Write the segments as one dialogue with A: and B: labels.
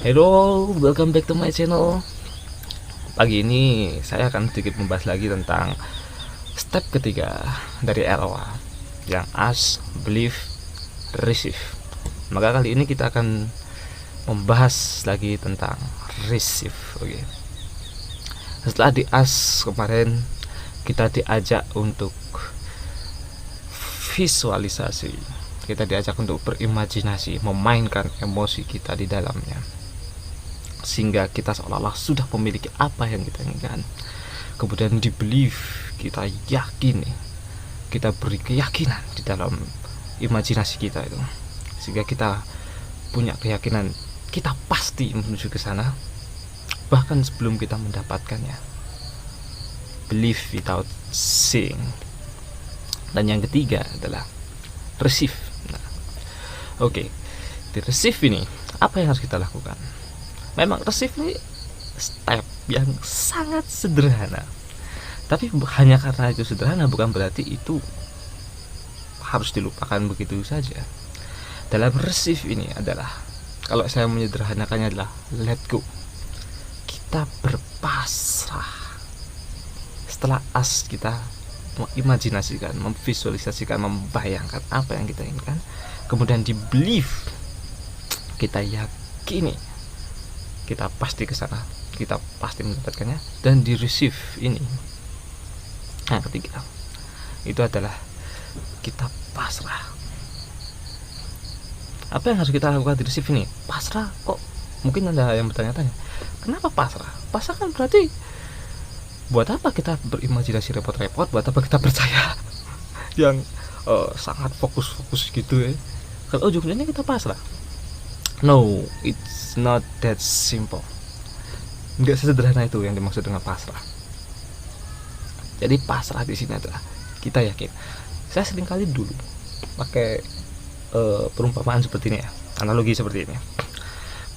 A: Hello, welcome back to my channel. Pagi ini saya akan sedikit membahas lagi tentang step ketiga dari LOA yang ask, believe, receive. Maka kali ini kita akan membahas lagi tentang receive. Oke. Setelah di ask kemarin, kita diajak untuk visualisasi. Kita diajak untuk berimajinasi, memainkan emosi kita di dalamnya, sehingga kita seolah-olah sudah memiliki apa yang kita inginkan. Kemudian di believe, kita yakin, kita beri keyakinan di dalam imajinasi kita itu, sehingga kita punya keyakinan kita pasti menuju ke sana bahkan sebelum kita mendapatkannya. Believe without seeing. Dan yang ketiga adalah receive. Oke, di receive ini apa yang harus kita lakukan? Memang receive ini step yang sangat sederhana, tapi hanya karena itu sederhana bukan berarti itu harus dilupakan begitu saja. Dalam receive ini adalah, kalau saya menyederhanakannya adalah let go. Kita berpasrah. Setelah kita mengimajinasikan, memvisualisasikan, membayangkan apa yang kita inginkan, kemudian di believe, kita yakini kita pasti ke sana, kita pasti mendapatkannya. Dan di receive ini, yang ketiga, itu adalah kita pasrah. Apa yang harus kita lakukan di receive ini? Pasrah kok? Mungkin Anda yang bertanya-tanya, kenapa pasrah? Pasrah kan berarti buat apa kita berimajinasi repot-repot? Buat apa kita percaya yang sangat fokus-fokus gitu ya? Kalau ujungnya kita pasrah. No, it's not that simple. Nggak sesederhana itu yang dimaksud dengan pasrah. Jadi pasrah di sini adalah kita yakin. Saya sering kali dulu pakai perumpamaan seperti ini ya, analogi seperti ini.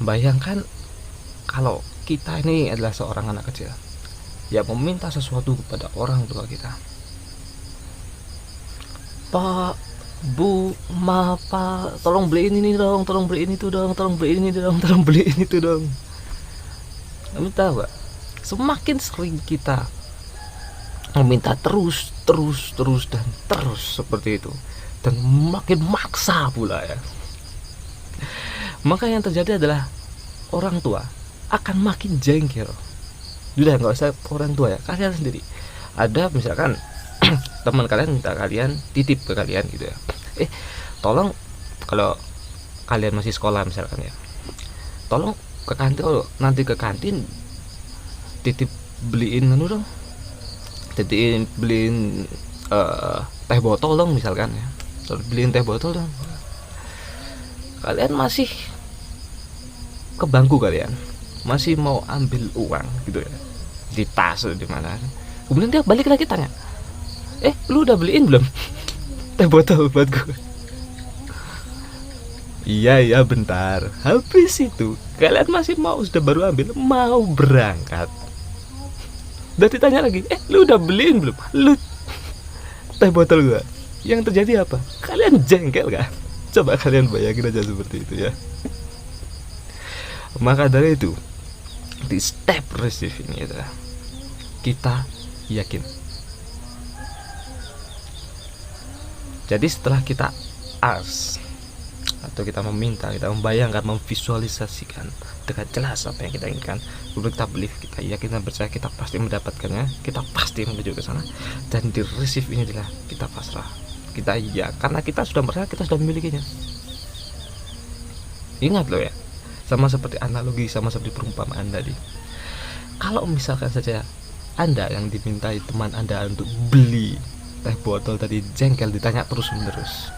A: Bayangkan kalau kita ini adalah seorang anak kecil yang meminta sesuatu kepada orang tua kita. Pak, Bu, maaf Pak, tolong beliin ini dong, tolong beliin itu dong, tolong beliin ini dong, tolong beliin itu dong. Kamu tahu gak? Semakin sering kita meminta terus dan terus seperti itu, dan makin maksa pula ya, maka yang terjadi adalah orang tua akan makin jengkel. Sudah, nggak usah orang tua ya, kalian sendiri. Ada misalkan teman kalian minta kalian titip ke kalian gitu ya, tolong, kalau kalian masih sekolah misalkan ya, tolong ke kantin, nanti ke kantin titip beliin dong, titip beliin teh botol dong misalkan ya, beliin teh botol dong. Kalian masih ke bangku, kalian masih mau ambil uang gitu ya, di tas atau di mana. Kemudian dia balik lagi tanya, lu udah beliin belum teh botol buat gue? Iya bentar, habis itu kalian masih mau, sudah baru ambil, mau berangkat, dan ditanya lagi, lu udah beliin belum lu teh botol gue? Yang terjadi apa? Kalian jengkel kan? Coba kalian bayangin aja seperti itu ya. Maka dari itu, di step receive ini adalah kita yakin. Jadi setelah kita ask atau kita meminta, kita membayangkan, memvisualisasikan dengan jelas apa yang kita inginkan, kemudian kita believe, kita yakin dan percaya kita pasti mendapatkannya, kita pasti menuju ke sana. Dan di receive ini adalah kita pasrah. Kita karena kita sudah merasa kita sudah memilikinya. Ingat loh ya, sama seperti analogi, sama seperti perumpamaan tadi. Kalau misalkan saja Anda yang dimintai teman Anda untuk beli teh botol tadi jengkel, ditanya terus menerus,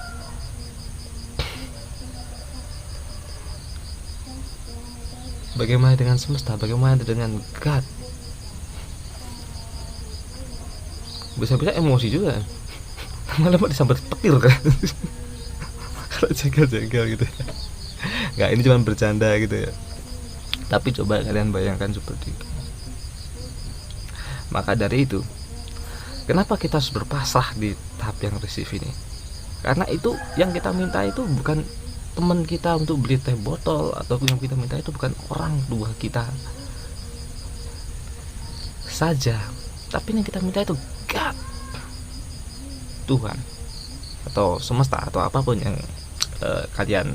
A: bagaimana dengan semesta, bagaimana dengan God? Bisa-bisa emosi juga, malah mau disambar petir kan kalau jengkel-jengkel gitu ya. Nggak, ini cuma bercanda gitu ya, tapi coba kalian bayangkan seperti itu. Maka dari itu, kenapa kita harus berpasrah di tahap yang receive ini? Karena itu yang kita minta itu bukan teman kita untuk beli teh botol atau yang kita minta itu bukan orang tua kita saja, tapi yang kita minta itu God, Tuhan atau semesta atau apapun yang kalian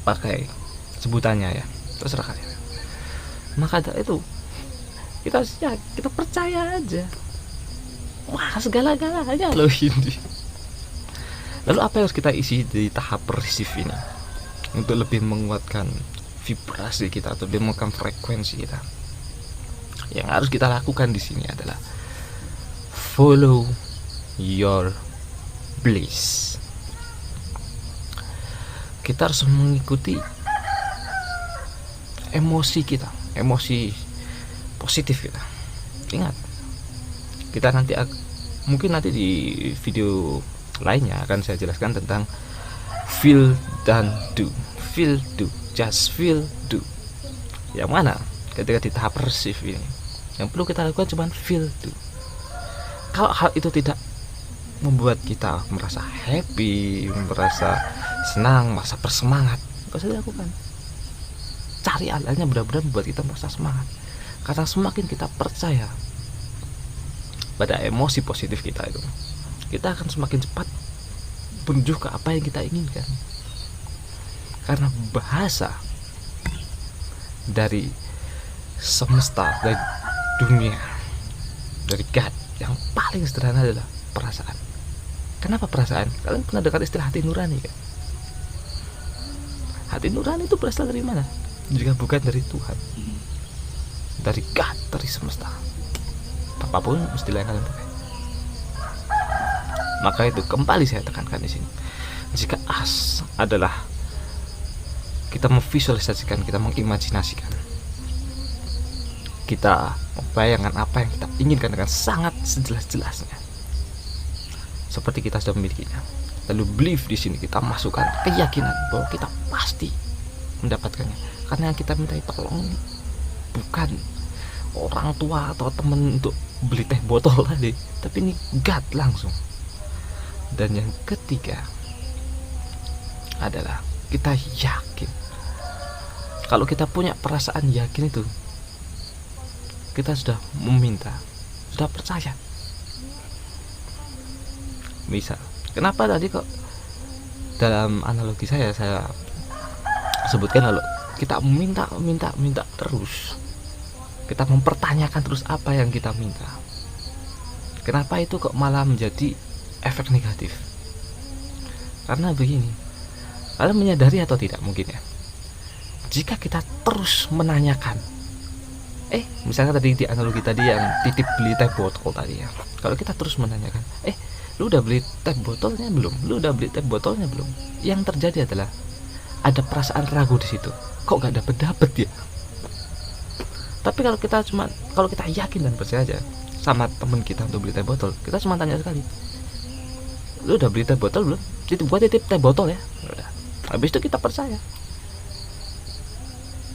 A: pakai sebutannya ya, terserah kalian. Maka dari itu kita percaya aja, wah segala-galanya loh ini. Lalu apa yang harus kita isi di tahap receive ini untuk lebih menguatkan vibrasi kita atau lebih menguatkan frekuensi kita? Yang harus kita lakukan di sini adalah follow your bliss. Kita harus mengikuti emosi kita, emosi positif kita. Ingat, kita mungkin nanti di video lainnya akan saya jelaskan tentang feel dan do. Feel, do, just feel, do. Yang mana ketika di tahap receive ini yang perlu kita lakukan cuma feel, do. Kalau hal itu tidak membuat kita merasa happy, merasa senang, merasa bersemangat, gak usah dilakukan. Cari hal-hal yang benar-benar membuat kita merasa semangat. Karena semakin kita percaya pada emosi positif kita itu, kita akan semakin cepat menuju ke apa yang kita inginkan. Karena bahasa dari semesta, dari dunia, dari God yang paling sederhana adalah perasaan. Kenapa perasaan? Kalian pernah dengar istilah hati nurani kan? Hati nurani itu berasal dari mana? Jika bukan dari Tuhan, dari God, dari semesta. Apapun istilah yang kalian pakai. Maka itu kembali saya tekankan di sini. Jika as adalah kita memvisualisasikan, kita mengimajinasikan, kita membayangkan apa yang kita inginkan dengan sangat sejelas-jelasnya, seperti kita sudah memilikinya. Lalu belief di sini kita masukkan keyakinan bahwa kita pasti mendapatkannya. Karena yang kita minta tolong bukan orang tua atau teman untuk beli teh botol tadi, tapi ini God langsung. Dan yang ketiga adalah kita yakin. Kalau kita punya perasaan yakin itu, kita sudah meminta, sudah percaya. Misal, kenapa tadi kok dalam analogi saya sebutkan kalau kita minta terus, kita mempertanyakan terus apa yang kita minta. Kenapa itu kok malah menjadi efek negatif? Karena begini, kalian menyadari atau tidak mungkin ya, jika kita terus menanyakan, misalnya tadi di analogi tadi yang titip beli teh botol tadi ya, kalau kita terus menanyakan, lu udah beli teh botolnya belum? Lu udah beli teh botolnya belum? Yang terjadi adalah ada perasaan ragu di situ. Kok gak dapet ya? Tapi kalau kita yakin dan percaya aja sama temen kita untuk beli teh botol, kita cuma tanya sekali, lu udah beli teh botol belum? Gua titip teh botol ya. Udah. Habis itu kita percaya.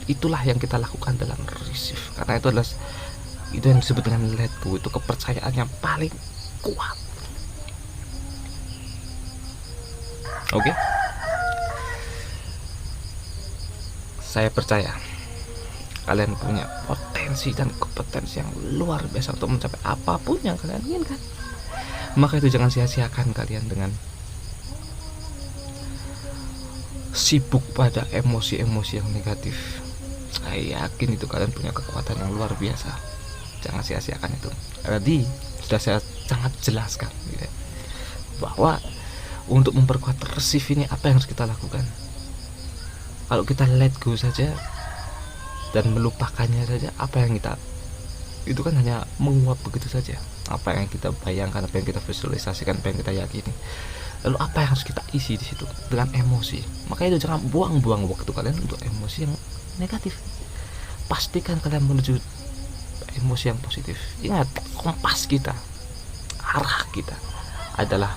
A: Itulah yang kita lakukan dalam receive. Karena itu yang disebut dengan let go, itu kepercayaan yang paling kuat. Oke? Saya percaya kalian punya potensi dan kompetensi yang luar biasa untuk mencapai apapun yang kalian inginkan. Maka itu jangan sia-siakan kalian dengan sibuk pada emosi-emosi yang negatif. Saya yakin itu kalian punya kekuatan yang luar biasa. Jangan sia-siakan itu. Tadi sudah saya sangat jelaskan gitu, bahwa untuk memperkuat receive ini apa yang harus kita lakukan. Kalau kita let go saja dan melupakannya saja, apa yang kita itu kan hanya menguap begitu saja. Apa yang kita bayangkan, apa yang kita visualisasikan, apa yang kita yakini. Lalu apa yang harus kita isi di situ dengan emosi. Makanya itu jangan buang-buang waktu kalian untuk emosi yang negatif. Pastikan kalian menuju emosi yang positif. Ingat, kompas kita, arah kita adalah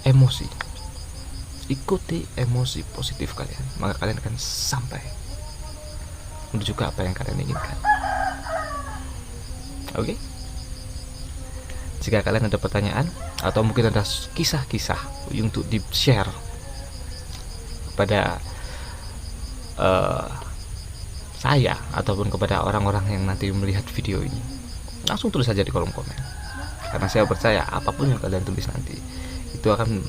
A: emosi. Ikuti emosi positif kalian, maka kalian akan sampai menuju ke apa yang kalian inginkan. Oke? Jika kalian ada pertanyaan atau mungkin ada kisah-kisah untuk di share kepada saya ataupun kepada orang-orang yang nanti melihat video ini, langsung tulis saja di kolom komen, karena saya percaya apapun yang kalian tulis nanti itu akan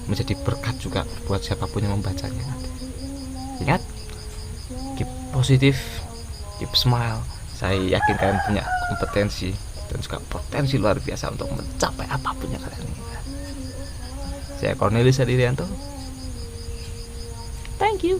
A: menjadi berkat juga buat siapapun yang membacanya nanti. Ingat, keep positif, keep smile. Saya yakin kalian punya kompetensi dan juga potensi luar biasa untuk mencapai apapun yang kalian inginkan. Saya Cornelis Adirianto, thank you.